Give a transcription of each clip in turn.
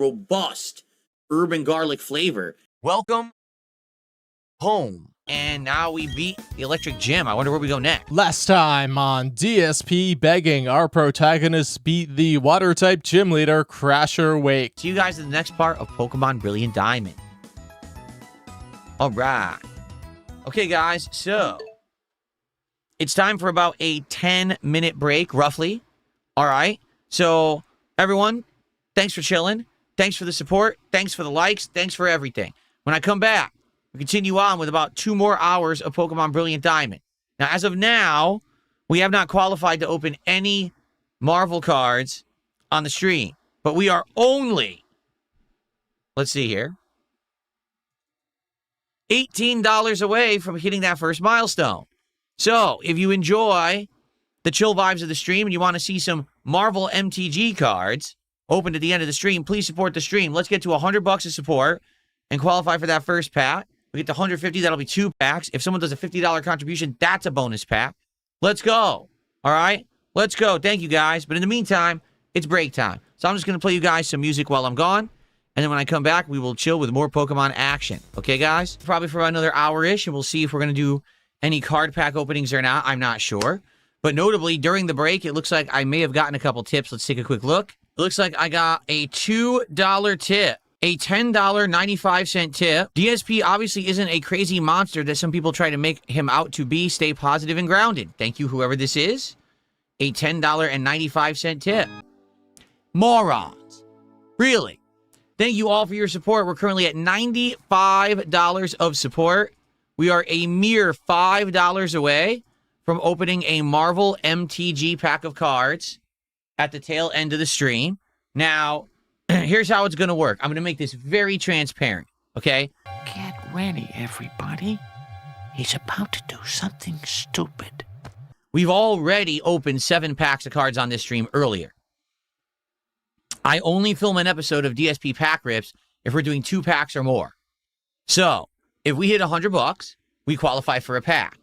robust urban garlic flavor. Welcome home. And now we beat the electric gym. I wonder where we go next. Last time on DSP Begging, our protagonists beat the water-type gym leader, Crasher Wake. See you guys in the next part of Pokemon Brilliant Diamond. All right. Okay, guys, so it's time for about a 10-minute break, roughly. All right. So, everyone, thanks for chilling. Thanks for the support. Thanks for the likes. Thanks for everything. When I come back, we continue on with about 2 more hours of Pokemon Brilliant Diamond. Now, as of now, we have not qualified to open any Marvel cards on the stream. But we are only, let's see here, $18 away from hitting that first milestone. So, if you enjoy the chill vibes of the stream and you want to see some Marvel MTG cards opened at the end of the stream, please support the stream. Let's get to $100 of support and qualify for that first pack. We get to 150, that'll be 2 packs. If someone does a $50 contribution, that's a bonus pack. Let's go. All right? Let's go. Thank you, guys. But in the meantime, it's break time. So I'm just going to play you guys some music while I'm gone. And then when I come back, we will chill with more Pokemon action. Okay, guys? Probably for another hour-ish, and we'll see if we're going to do any card pack openings or not. I'm not sure. But notably, during the break, it looks like I may have gotten a couple tips. Let's take a quick look. It looks like I got a $2 tip. A $10.95 tip. DSP obviously isn't a crazy monster that some people try to make him out to be. Stay positive and grounded. Thank you, whoever this is. A $10.95 tip. Morons. Really. Thank you all for your support. We're currently at $95 of support. We are a mere $5 away from opening a Marvel MTG pack of cards at the tail end of the stream. Now, here's how it's going to work. I'm going to make this very transparent, okay? Get ready, everybody. He's about to do something stupid. We've already opened 7 packs of cards on this stream earlier. I only film an episode of DSP Pack Rips if we're doing 2 packs or more. So, if we hit $100, we qualify for a pack.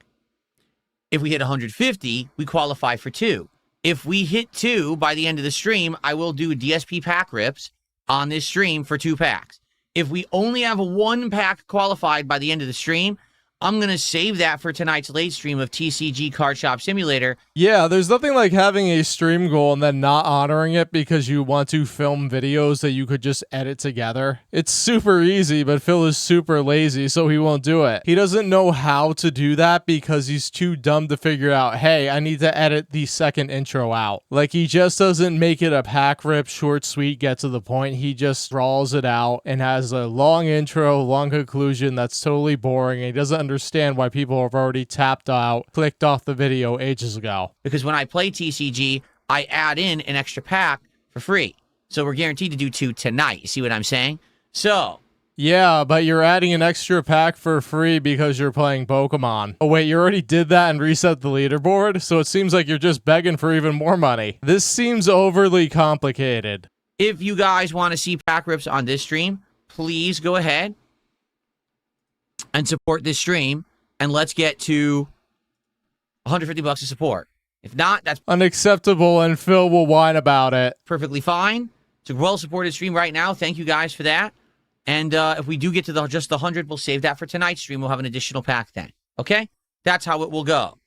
If we hit 150, we qualify for 2. If we hit 2 by the end of the stream, I will do DSP Pack Rips on this stream for 2 packs. If we only have 1 pack qualified by the end of the stream, I'm going to save that for tonight's late stream of TCG Card Shop Simulator. Yeah, there's nothing like having a stream goal and then not honoring it because you want to film videos that you could just edit together. It's super easy, but Phil is super lazy, so he won't do it. He doesn't know how to do that because he's too dumb to figure out, hey, I need to edit the second intro out. Like, he just doesn't make it a pack rip, short, sweet, get to the point. He just draws it out and has a long intro, long conclusion that's totally boring, and he doesn't understand why people have already tapped out, clicked off the video ages ago. Because when I play TCG, I add in an extra pack for free. So we're guaranteed to do 2 tonight. You see what I'm saying? So, yeah, but you're adding an extra pack for free because you're playing Pokemon. Oh wait, you already did that and reset the leaderboard? So it seems like you're just begging for even more money. This seems overly complicated. if you guys want to see pack rips on this stream, please go ahead and support this stream, and let's get to $150 of support. If not, that's unacceptable, and Phil will whine about it. Perfectly fine. It's a well-supported stream right now. Thank you guys for that. And if we do get to just the 100, we'll save that for tonight's stream. We'll have an additional pack then. Okay? That's how it will go.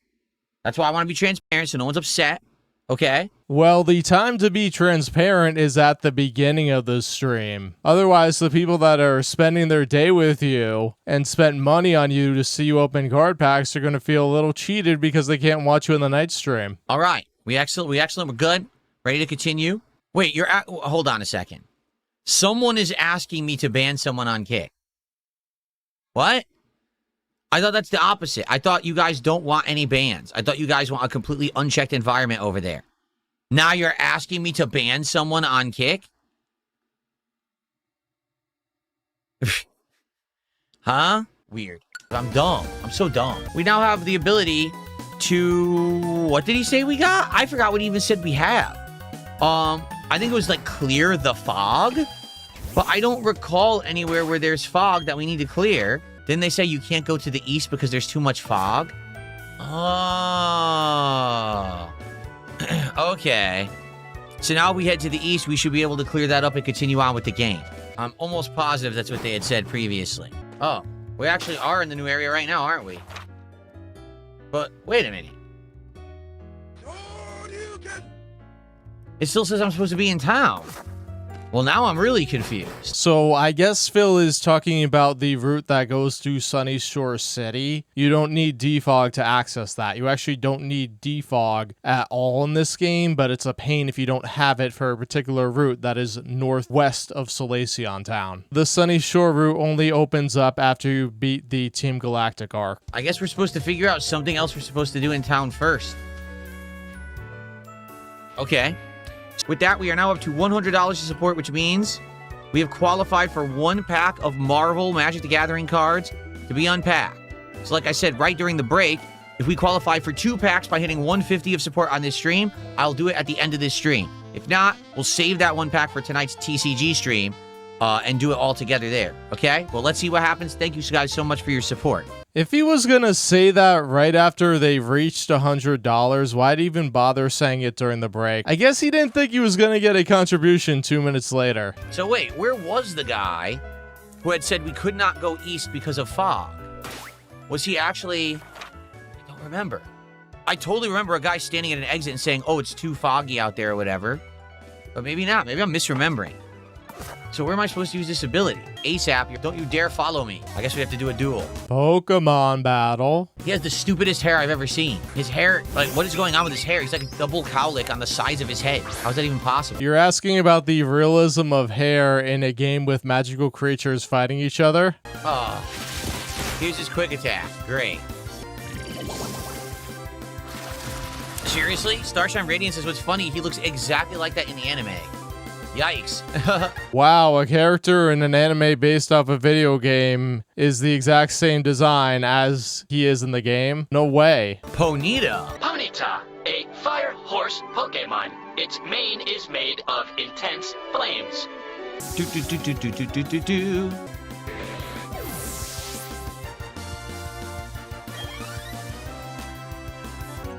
That's why I want to be transparent so no one's upset. Okay? Well, the time to be transparent is at the beginning of the stream. Otherwise, the people that are spending their day with you and spent money on you to see you open card packs are going to feel a little cheated because they can't watch you in the night stream. All right. We excellent. We're good. Ready to continue? Wait, hold on a second. Someone is asking me to ban someone on Kick. What? I thought that's the opposite. I thought you guys don't want any bans. I thought you guys want a completely unchecked environment over there. Now you're asking me to ban someone on Kick? Huh? Weird. I'm dumb. I'm so dumb. We now have the ability to... What did he say we got? I forgot what he even said we have. I think it was like clear the fog. But I don't recall anywhere where there's fog that we need to clear. Didn't they say you can't go to the east because there's too much fog? Oh. Okay. So now we head to the east. We should be able to clear that up and continue on with the game. I'm almost positive that's what they had said previously. Oh, we actually are in the new area right now, aren't we? But wait a minute. It still says I'm supposed to be in town. Well, now I'm really confused. So I guess Phil is talking about the route that goes to Sunny Shore City. You don't need defog to access that. You actually don't need defog at all in this game, but it's a pain if you don't have it for a particular route that is northwest of Solaceon Town. The Sunny Shore route only opens up after you beat the Team Galactic arc. I guess we're supposed to figure out something else we're supposed to do in town first. Okay. With that, we are now up to $100 to support, which means we have qualified for 1 pack of Marvel Magic the Gathering cards to be unpacked. So like I said, right during the break, if we qualify for 2 packs by hitting 150 of support on this stream, I'll do it at the end of this stream. If not, we'll save that 1 pack for tonight's TCG stream and do it all together there. Okay? Well, let's see what happens. Thank you guys so much for your support. If he was gonna say that right after they reached $100, why'd he even bother saying it during the break? I guess he didn't think he was gonna get a contribution 2 minutes later. So wait, where was the guy who had said we could not go east because of fog? Was he actually... I don't remember. I totally remember a guy standing at an exit and saying, oh, it's too foggy out there or whatever. But maybe not. Maybe I'm misremembering. So where am I supposed to use this ability? ASAP, don't you dare follow me. I guess we have to do a duel. Pokemon battle. He has the stupidest hair I've ever seen. His hair, like, what is going on with his hair? He's like a double cowlick on the sides of his head. How is that even possible? You're asking about the realism of hair in a game with magical creatures fighting each other? Oh. Here's his quick attack. Great. Seriously? Starshine Radiance is what's funny. He looks exactly like that in the anime. Yikes. Wow, a character in an anime based off a video game is the exact same design as he is in the game? No way. Ponyta. Ponyta, a fire horse Pokemon. Its mane is made of intense flames. Do, do, do, do, do, do, do, do, do.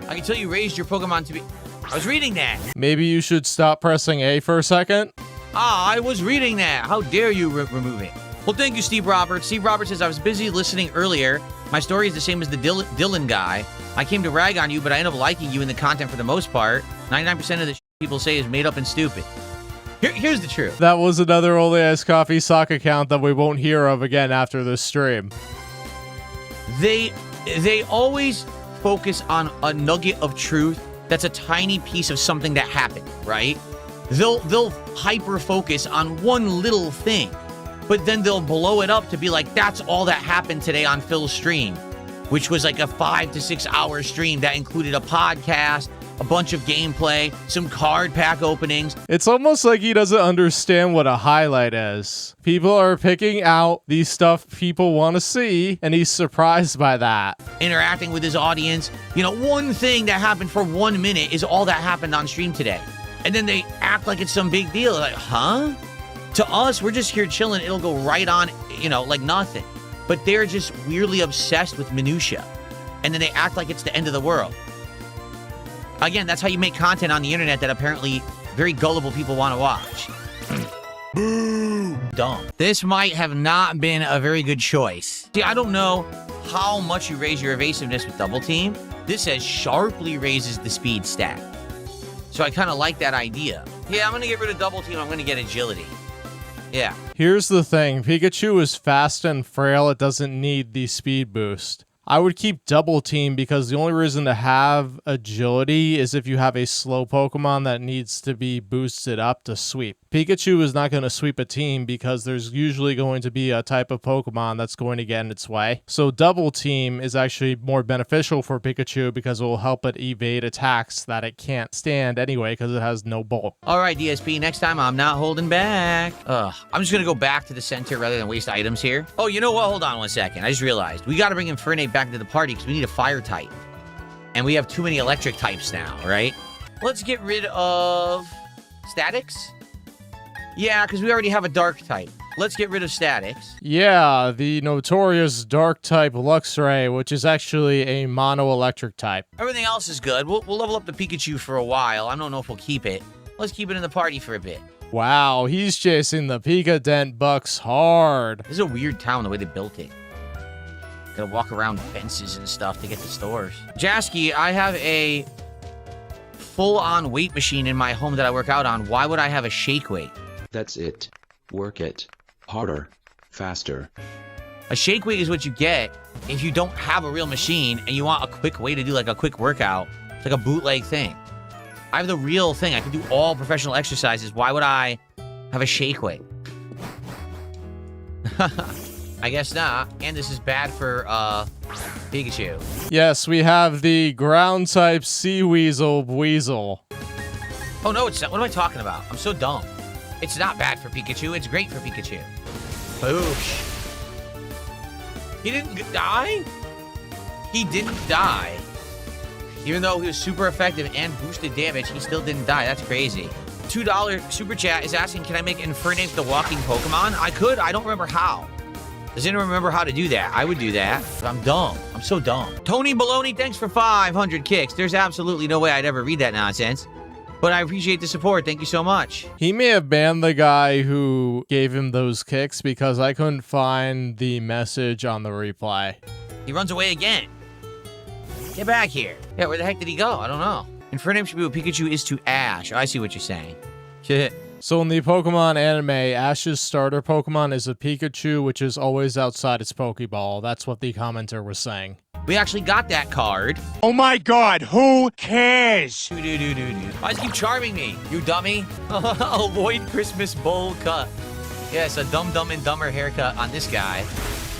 I can tell you raised your Pokemon to be... I was reading that. Maybe you should stop pressing A for a second? Ah, I was reading that. How dare you remove it? Well, thank you, Steve Roberts. Steve Roberts says, I was busy listening earlier. My story is the same as the Dylan guy. I came to rag on you, but I end up liking you in the content for the most part. 99% of the people say is made up and stupid. Here's the truth. That was another Only Ice Coffee sock account that we won't hear of again after this stream. They always focus on a nugget of truth that's a tiny piece of something that happened, right? They'll hyper focus on one little thing, but then they'll blow it up to be like, that's all that happened today on Phil's stream, which was like a 5 to 6 hour stream that included a podcast, a bunch of gameplay, some card pack openings. It's almost like he doesn't understand what a highlight is. People are picking out the stuff people want to see, and he's surprised by that. Interacting with his audience. You know, one thing that happened for 1 minute is all that happened on stream today. And then they act like it's some big deal. Like, huh? To us, we're just here chilling. It'll go right on, you know, like nothing. But they're just weirdly obsessed with minutia. And then they act like it's the end of the world. Again, that's how you make content on the internet that apparently very gullible people want to watch. Boo! Dumb. This might have not been a very good choice. See, I don't know how much you raise your evasiveness with Double Team. This says sharply raises the speed stat. So I kind of like that idea. Yeah, I'm going to get rid of Double Team. I'm going to get Agility. Yeah. Here's the thing. Pikachu is fast and frail. It doesn't need the speed boost. I would keep Double Team because the only reason to have agility is if you have a slow Pokemon that needs to be boosted up to sweep. Pikachu is not going to sweep a team because there's usually going to be a type of Pokemon that's going to get in its way. So Double Team is actually more beneficial for Pikachu because it will help it evade attacks that it can't stand anyway because it has no bulk. All right, DSP, next time I'm not holding back. I'm just going to go back to the center rather than waste items here. Oh, you know what? Hold on 1 second. I just realized we got to bring Infernape back into the party because we need a fire type. And we have too many electric types now, right? Let's get rid of Statics. Yeah, because we already have a dark type. Let's get rid of Statics. Yeah, the notorious dark type Luxray, which is actually a mono electric type. Everything else is good. We'll level up the Pikachu for a while. I don't know if we'll keep it. Let's keep it in the party for a bit. Wow, he's chasing the Pika Dent bucks hard. This is a weird town, the way they built it. Gotta walk around fences and stuff to get to stores. Jasky, I have a full-on weight machine in my home that I work out on. Why would I have a shake weight? That's it. Work it. Harder. Faster. A shake weight is what you get if you don't have a real machine and you want a quick way to do like a quick workout. It's like a bootleg thing. I have the real thing. I can do all professional exercises. Why would I have a shake weight? I guess not. And this is bad for Pikachu. Yes, we have the ground type Sea Weasel. Oh no, it's not. What am I talking about? I'm so dumb. It's not bad for Pikachu. It's great for Pikachu. Boosh. He didn't die? He didn't die. Even though he was super effective and boosted damage, he still didn't die. That's crazy. $2 super chat is asking, can I make Infernape the walking Pokemon? I could. I don't remember how. Does anyone remember how to do that? I would do that. But I'm dumb. I'm so dumb. Tony Baloney, thanks for 500 kicks. There's absolutely no way I'd ever read that nonsense. But I appreciate the support. Thank you so much. He may have banned the guy who gave him those kicks because I couldn't find the message on the replay. He runs away again. Get back here. Yeah, where the heck did he go? I don't know. Infernape should be what Pikachu is to Ash. Oh, I see what you're saying. Shit. So in the Pokemon anime, Ash's starter Pokemon is a Pikachu, which is always outside its Pokeball. That's what the commenter was saying. We actually got that card. Oh my god, who cares? Why does he keep charming me? You dummy. Avoid Christmas bowl cut. Yes, a Dumb and Dumber haircut on this guy.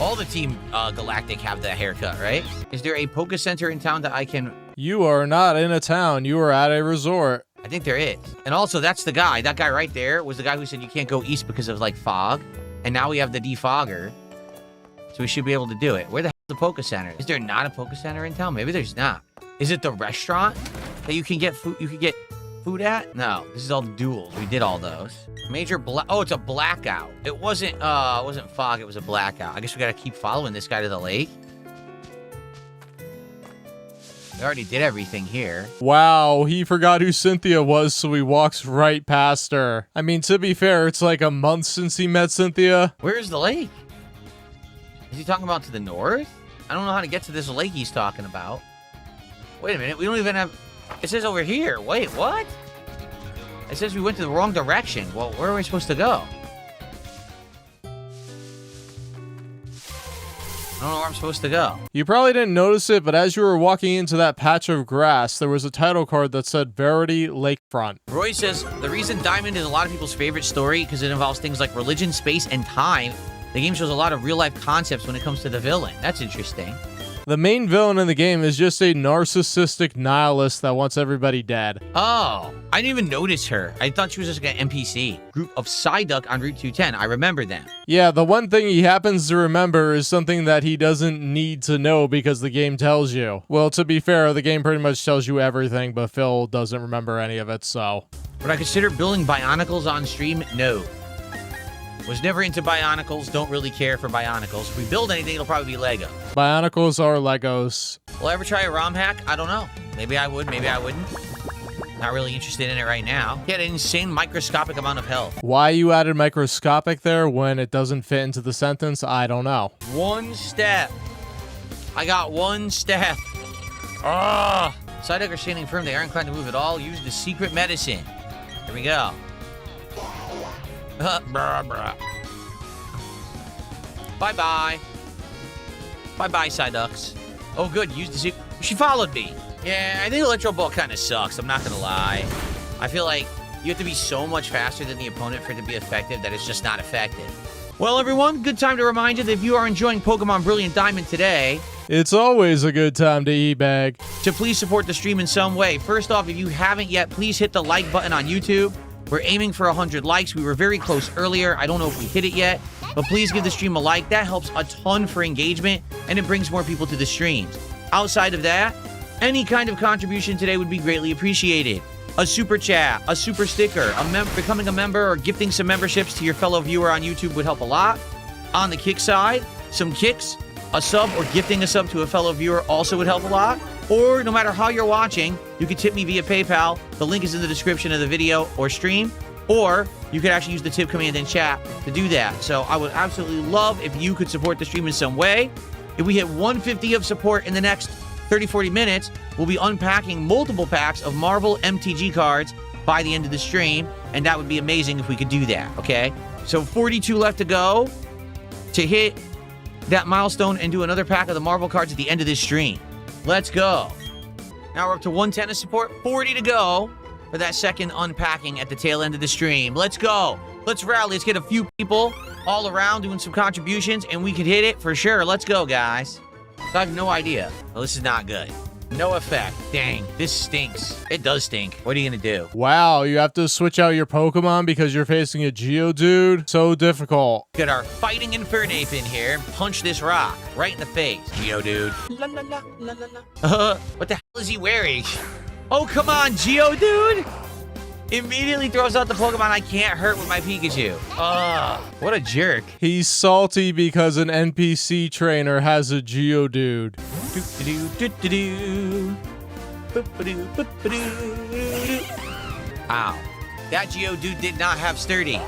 All the Team Galactic have that haircut, right? Is there a Poke Center in town that I can... You are not in a town. You are at a resort. I think there is. And also, that's the guy. That guy right there was the guy who said you can't go east because of, like, fog. And now we have the defogger. So we should be able to do it. Where the hell is the Poke Center? Is there not a Poke Center in town? Maybe there's not. Is it the restaurant that you can get food? You can get food at? No, this is all the duels. We did all those. Major oh, it's a blackout. It wasn't fog. It was a blackout. I guess we gotta keep following this guy to the lake. We already did everything here. Wow, he forgot who Cynthia was, so he walks right past her. I mean, to be fair, it's like a month since he met Cynthia. Where's the lake? Is he talking about to the north? I don't know how to get to this lake he's talking about. Wait a minute, we don't even have... It says over here. Wait, what? It says we went to the wrong direction. Well, where are we supposed to go? I don't know where I'm supposed to go. You probably didn't notice it, but as you were walking into that patch of grass, there was a title card that said Verity Lakefront. Roy says, the reason Diamond is a lot of people's favorite story because it involves things like religion, space, and time. The game shows a lot of real-life concepts when it comes to the villain. That's interesting. The main villain in the game is just a narcissistic nihilist that wants everybody dead. Oh, I didn't even notice her. I thought she was just like an NPC. Group of Psyduck on Route 210. I remember them. Yeah, the one thing he happens to remember is something that he doesn't need to know because the game tells you. Well, to be fair, the game pretty much tells you everything, but Phil doesn't remember any of it, so. Would I consider building Bionicles on stream? No. Was never into Bionicles, don't really care for Bionicles. If we build anything, it'll probably be Lego. Bionicles are Legos. Will I ever try a ROM hack? I don't know. Maybe I would, maybe I wouldn't. Not really interested in it right now. He had an insane microscopic amount of health. Why you added microscopic there when it doesn't fit into the sentence, I don't know. One step. I got one step. Ah! Psyduck are standing firm. They aren't inclined to move at all. Use the secret medicine. Here we go. Bye-bye. Bye-bye, Psyducks. Oh, good. Use the secret. She followed me. Yeah, I think Electro Ball kind of sucks. I'm not going to lie. I feel like you have to be so much faster than the opponent for it to be effective that it's just not effective. Well, everyone, good time to remind you that if you are enjoying Pokemon Brilliant Diamond today, it's always a good time to e-bag. To please support the stream in some way. First off, if you haven't yet, please hit the like button on YouTube. We're aiming for 100 likes. We were very close earlier. I don't know if we hit it yet, but please give the stream a like. That helps a ton for engagement, and it brings more people to the streams. Outside of that, any kind of contribution today would be greatly appreciated. A super chat, a super sticker, becoming a member, or gifting some memberships to your fellow viewer on YouTube would help a lot. On the kick side, some kicks, a sub, or gifting a sub to a fellow viewer also would help a lot. or no matter how you're watching, you can tip me via PayPal. The link is in the description of the video or stream, or you could actually use the tip command in chat to do that. So I would absolutely love if you could support the stream in some way. If we hit 150 of support in the next 30-40 minutes, we'll be unpacking multiple packs of Marvel MTG cards by the end of the stream, and that would be amazing if we could do that, okay? So 42 left to go to hit that milestone and do another pack of the Marvel cards at the end of this stream. Let's go. Now we're up to 110 of support, 40 to go for that second unpacking at the tail end of the stream. Let's go. Let's rally. Let's get a few people all around doing some contributions, and we could hit it for sure. Let's go, guys. So I have no idea. Well, this is not good. No effect. Dang, this stinks. It does stink. What are you gonna do? Wow, you have to switch out your Pokemon because you're facing a Geodude? So difficult. Get our fighting Infernape in here and punch this rock right in the face. Geodude. La la la la la la. What the hell is he wearing? Oh, come on, Geodude! Immediately throws out the Pokemon I can't hurt with my Pikachu. What a jerk. He's salty because an NPC trainer has a Geodude. Ow. That Geodude did not have sturdy.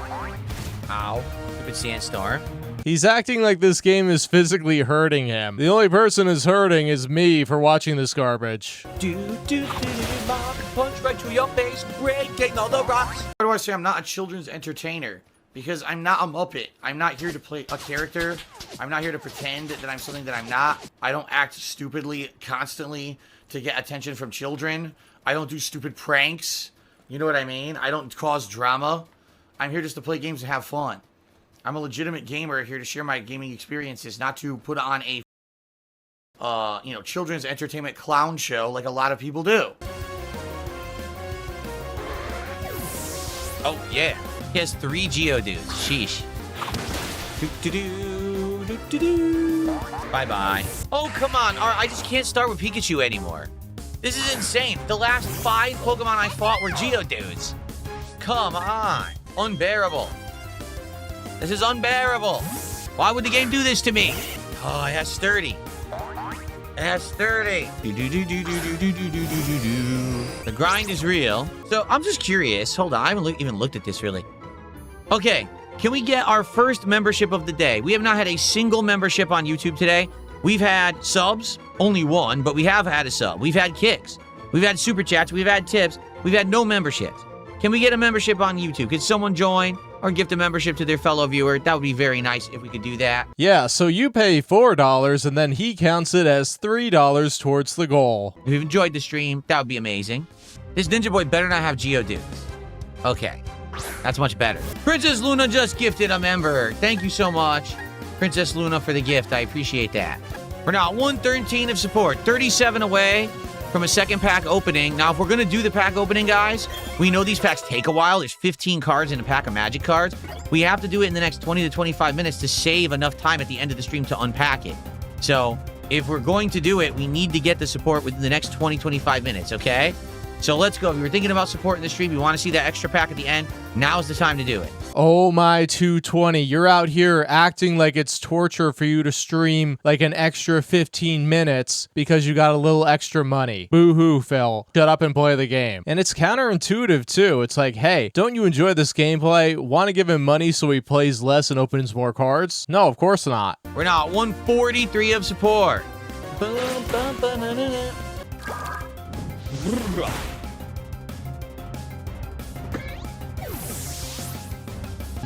Ow. Stupid sandstorm. He's acting like this game is physically hurting him. The only person is hurting is me for watching this garbage. Punch right to your face, breaking all the rocks. How do I say I'm not a children's entertainer? Because I'm not a Muppet. I'm not here to play a character. I'm not here to pretend that I'm something that I'm not. I don't act stupidly constantly to get attention from children. I don't do stupid pranks. You know what I mean? I don't cause drama. I'm here just to play games and have fun. I'm a legitimate gamer here to share my gaming experiences, not to put on a, children's entertainment clown show like a lot of people do. Oh, yeah. He has 3 Geodudes. Sheesh. Bye-bye. Oh, come on. I just can't start with Pikachu anymore. This is insane. The last 5 Pokemon I fought were Geodudes. Come on. Unbearable. This is unbearable. Why would the game do this to me? Oh, it has sturdy. It has sturdy. The grind is real. So I'm just curious. Hold on. I haven't even looked at this really. Okay. Can we get our first membership of the day? We have not had a single membership on YouTube today. We've had subs, only 1, but we have had a sub. We've had kicks. We've had super chats. We've had tips. We've had no memberships. Can we get a membership on YouTube? Could someone join or gift a membership to their fellow viewer? That would be very nice if we could do that. Yeah, so you pay $4 and then he counts it as $3 towards the goal. If you've enjoyed the stream, that would be amazing. This Ninja Boy better not have Geodudes. Okay, that's much better. Princess Luna just gifted a member. Thank you so much, Princess Luna, for the gift. I appreciate that. We're now at 113 of support, 37 away from a second pack opening. Now, if we're going to do the pack opening, guys, we know these packs take a while. There's 15 cards in a pack of Magic cards. We have to do it in the next 20 to 25 minutes to save enough time at the end of the stream to unpack it. So, if we're going to do it, we need to get the support within the next 20, 25 minutes, okay? So let's go. If you were thinking about supporting the stream, you want to see that extra pack at the end, now's the time to do it. Oh my 220, you're out here acting like it's torture for you to stream like an extra 15 minutes because you got a little extra money. Boo-hoo, Phil. Shut up and play the game. And it's counterintuitive too. It's like, hey, don't you enjoy this gameplay? Want to give him money so he plays less and opens more cards? No, of course not. We're now at 143 of support.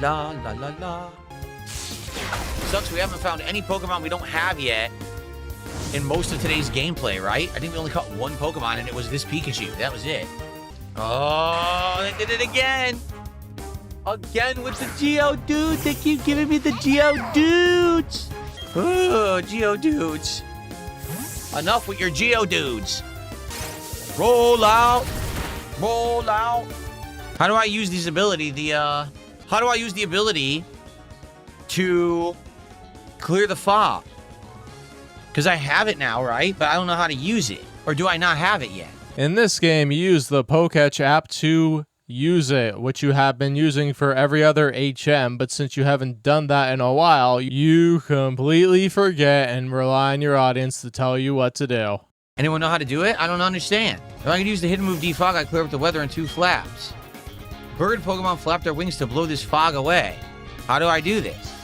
La la la la. Sucks we haven't found any Pokemon we don't have yet in most of today's gameplay, right? I think we only caught 1 Pokemon and it was this Pikachu. That was it. Oh, they did it again. Again with the Geodude. They keep giving me the Geodudes. Oh, Geodudes. Enough with your Geodudes. Roll out. Roll out. How do I use this ability? How do I use the ability to clear the fog? Because I have it now, right? But I don't know how to use it. Or do I not have it yet? In this game, you use the Poketch app to use it, which you have been using for every other HM, but since you haven't done that in a while, you completely forget and rely on your audience to tell you what to do. Anyone know how to do it? I don't understand. If I could use the hidden move Defog, I clear up the weather in 2 flaps. Bird Pokemon flap their wings to blow this fog away. How do I do this?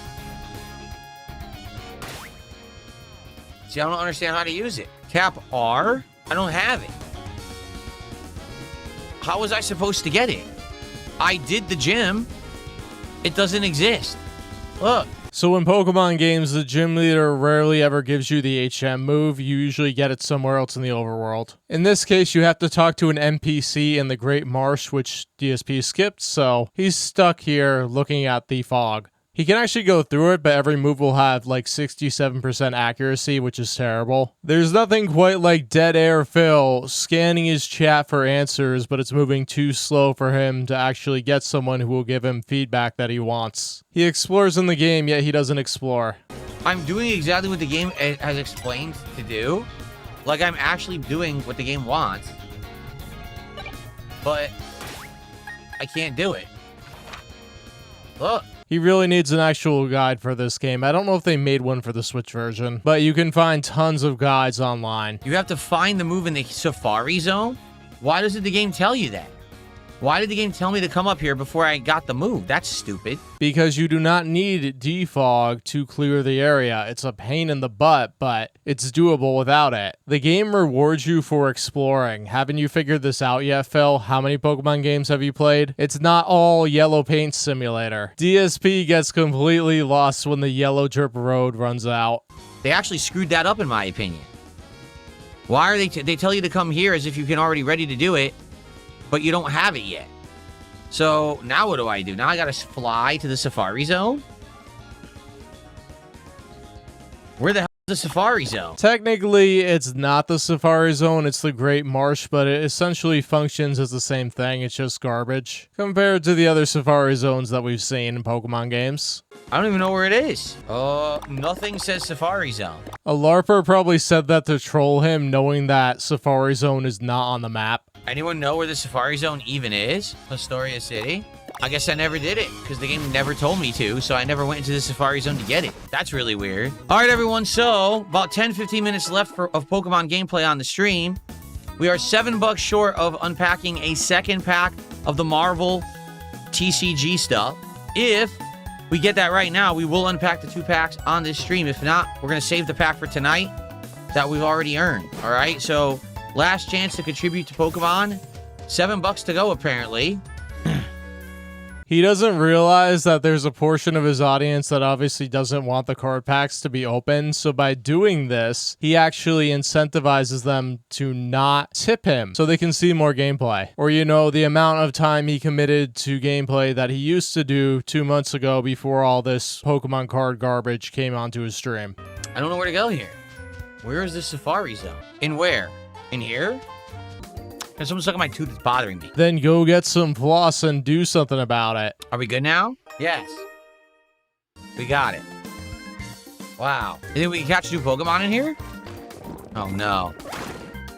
See, I don't understand how to use it. Tap R? I don't have it. How was I supposed to get it? I did the gym. It doesn't exist. Look. So in Pokemon games, the gym leader rarely ever gives you the HM move. You usually get it somewhere else in the overworld. In this case, you have to talk to an NPC in the Great Marsh, which DSP skipped, so he's stuck here looking at the fog. He can actually go through it, but every move will have like 67% accuracy, which is terrible. There's nothing quite like Dead Air Phil scanning his chat for answers, but it's moving too slow for him to actually get someone who will give him feedback that he wants. He explores in the game, yet he doesn't explore. I'm doing exactly what the game has explained to do. Like, I'm actually doing what the game wants. But I can't do it. Look. He really needs an actual guide for this game. I don't know if they made one for the Switch version, but you can find tons of guides online. You have to find the move in the Safari Zone? Why doesn't the game tell you that? Why did the game tell me to come up here before I got the move? That's stupid. Because you do not need Defog to clear the area. It's a pain in the butt, but it's doable without it. The game rewards you for exploring. Haven't you figured this out yet, Phil? How many Pokemon games have you played? It's not all Yellow Paint Simulator. DSP gets completely lost when the Yellow Drip Road runs out. They actually screwed that up, in my opinion. Why are they tell you to come here as if you can already ready to do it, but you don't have it yet. So now what do I do? Now I gotta fly to the Safari Zone? Where the hell is the Safari Zone? Technically, it's not the Safari Zone, it's the Great Marsh, but it essentially functions as the same thing. It's just garbage compared to the other Safari Zones that we've seen in Pokemon games. I don't even know where it is. Nothing says Safari Zone. A LARPer probably said that to troll him, knowing that Safari Zone is not on the map. Anyone know where the Safari Zone even is? Astoria City? I guess I never did it, because the game never told me to, so I never went into the Safari Zone to get it. That's really weird. Alright everyone, so about 10-15 minutes left of Pokemon gameplay on the stream. We are $7 short of unpacking a second pack of the Marvel TCG stuff. If we get that right now, we will unpack the 2 packs on this stream. If not, we're going to save the pack for tonight that we've already earned. Alright, so last chance to contribute to Pokemon. $7 to go, apparently. He doesn't realize that there's a portion of his audience that obviously doesn't want the card packs to be open, so by doing this, he actually incentivizes them to not tip him so they can see more gameplay. Or, you know, the amount of time he committed to gameplay that he used to do 2 months ago before all this Pokemon card garbage came onto his stream. I don't know where to go here. Where is the Safari Zone? In where? In here? There's someone stuck in my tooth that's bothering me. Then go get some floss and do something about it. Are we good now? Yes. We got it. Wow. You think we can catch 2 Pokemon in here? Oh, no.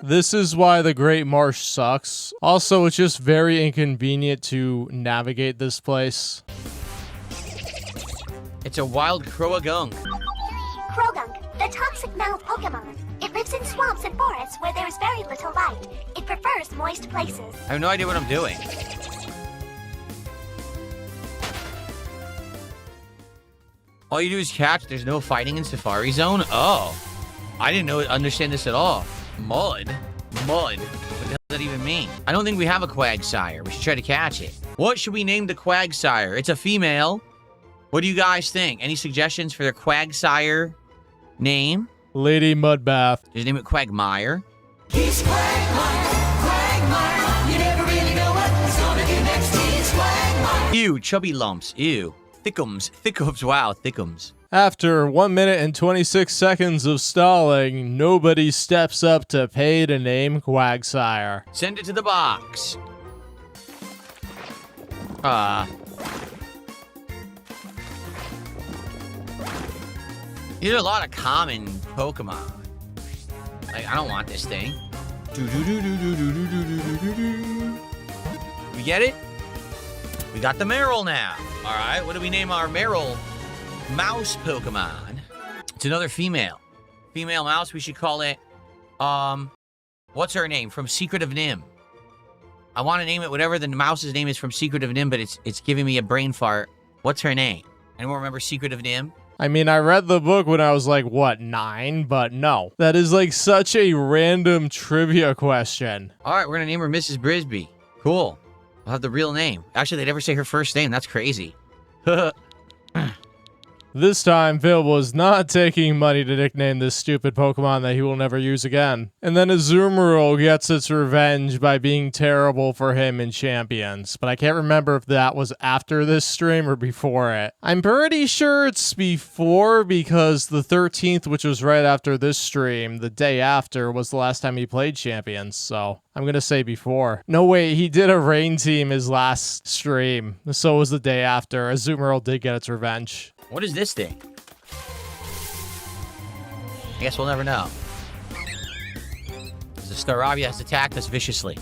This is why the Great Marsh sucks. Also, it's just very inconvenient to navigate this place. It's a wild Croagunk. Croagunk, the toxic mouth Pokemon. It lives in swamps and forests where there is very little light. It prefers moist places. I have no idea what I'm doing. All you do is catch. There's no fighting in Safari Zone? Oh. I didn't understand this at all. Mud? Mud. What the hell does that even mean? I don't think we have a Quagsire. We should try to catch it. What should we name the Quagsire? It's a female. What do you guys think? Any suggestions for their Quagsire name? Lady Mudbath. Just name it Quagmire. He's Quagmire. You never really know what's gonna do next. He's Quagmire. Ew, chubby lumps. Ew. Thickums. Thickums. Wow, thickums. After 1 minute and 26 seconds of stalling, nobody steps up to pay to name Quagsire. Send it to the box. These are a lot of common Pokemon. Like, I don't want this thing. We get it? We got the Marill now. All right, what do we name our Marill mouse Pokemon? It's another female. Female mouse, we should call it, What's her name from Secret of Nim? I want to name it whatever the mouse's name is from Secret of Nim, but it's giving me a brain fart. What's her name? Anyone remember Secret of Nim? I mean, I read the book when I was like, what, 9? But no. That is like such a random trivia question. All right, we're going to name her Mrs. Brisby. Cool. I'll have the real name. Actually, they never say her first name. That's crazy. This time, Phil was not taking money to nickname this stupid Pokemon that he will never use again. And then Azumarill gets its revenge by being terrible for him in Champions. But I can't remember if that was after this stream or before it. I'm pretty sure it's before because the 13th, which was right after this stream, the day after, was the last time he played Champions. So I'm going to say before. No, wait, he did a rain team his last stream. So was the day after. Azumarill did get its revenge. What is this thing? I guess we'll never know. The Staravia has attacked us viciously.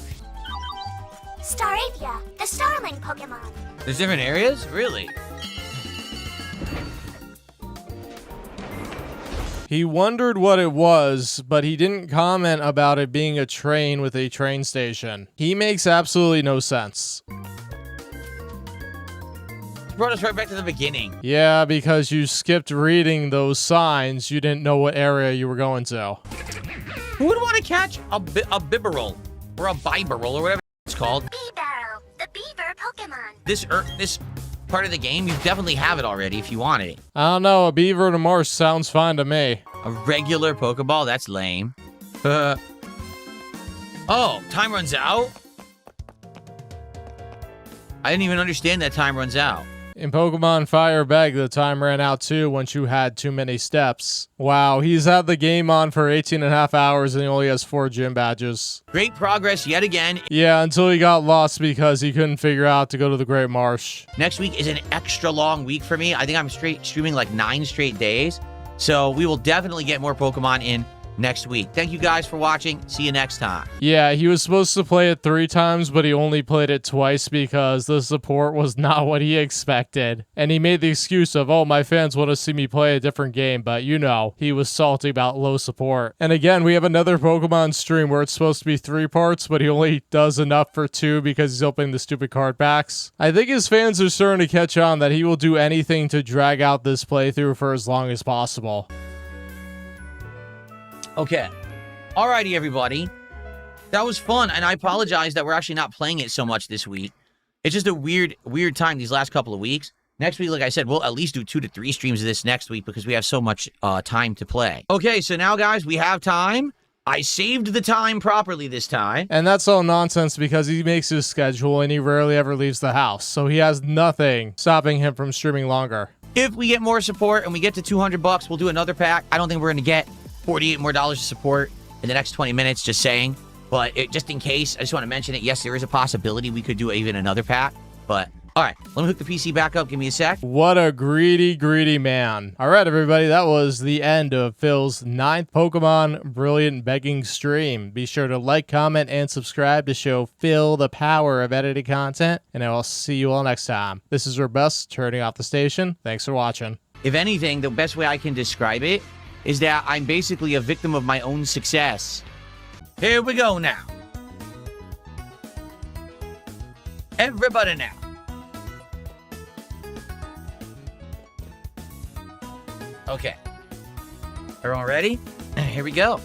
Staravia, the starling Pokemon. There's different areas? Really? He wondered what it was, but he didn't comment about it being a train with a train station. He makes absolutely no sense. Brought us right back to the beginning. Yeah, because you skipped reading those signs, you didn't know what area you were going to. Who would want to catch a Bibarel or a Bibarel or whatever it's called? Bibarel, the beaver Pokemon. This part of the game, you definitely have it already if you want it. I don't know, a beaver to marsh sounds fine to me. A regular Pokeball? That's lame. Oh, time runs out? I didn't even understand that time runs out. In Pokemon Fire Beg, the time ran out too once you had too many steps. Wow, he's had the game on for 18.5 hours and he only has 4 gym badges. Great progress yet again. Yeah, until he got lost because he couldn't figure out to go to the Great Marsh. Next week is an extra long week for me. I think I'm streaming like 9 straight days. So we will definitely get more Pokemon in next week. Thank you guys for watching. See you next time. Yeah, he was supposed to play it 3 times, but he only played it twice because the support was not what he expected. And he made the excuse of, oh, my fans want to see me play a different game, but you know, he was salty about low support. And again, we have another Pokemon stream where it's supposed to be 3 parts, but he only does enough for 2 because he's opening the stupid card packs. I think his fans are starting to catch on that he will do anything to drag out this playthrough for as long as possible. Okay. Alrighty, everybody. That was fun, and I apologize that we're actually not playing it so much this week. It's just a weird time these last couple of weeks. Next week, like I said, we'll at least do 2 to 3 streams of this next week because we have so much time to play. Okay, so now, guys, we have time. I saved the time properly this time. And that's all nonsense because he makes his schedule and he rarely ever leaves the house. So he has nothing stopping him from streaming longer. If we get more support and we get to $200, we'll do another pack. I don't think we're going to get $48 more of support in the next 20 minutes, just saying. But just in case, I just want to mention it. Yes, there is a possibility we could do even another pack. But, all right, let me hook the PC back up. Give me a sec. What a greedy, greedy man. All right, everybody, that was the end of Phil's 9th Pokemon Brilliant Begging stream. Be sure to like, comment, and subscribe to show Phil the power of edited content. And I will see you all next time. This is Robust, turning off the station. Thanks for watching. If anything, the best way I can describe it is that I'm basically a victim of my own success. Here we go now. Everybody now. Okay. Everyone ready? Here we go.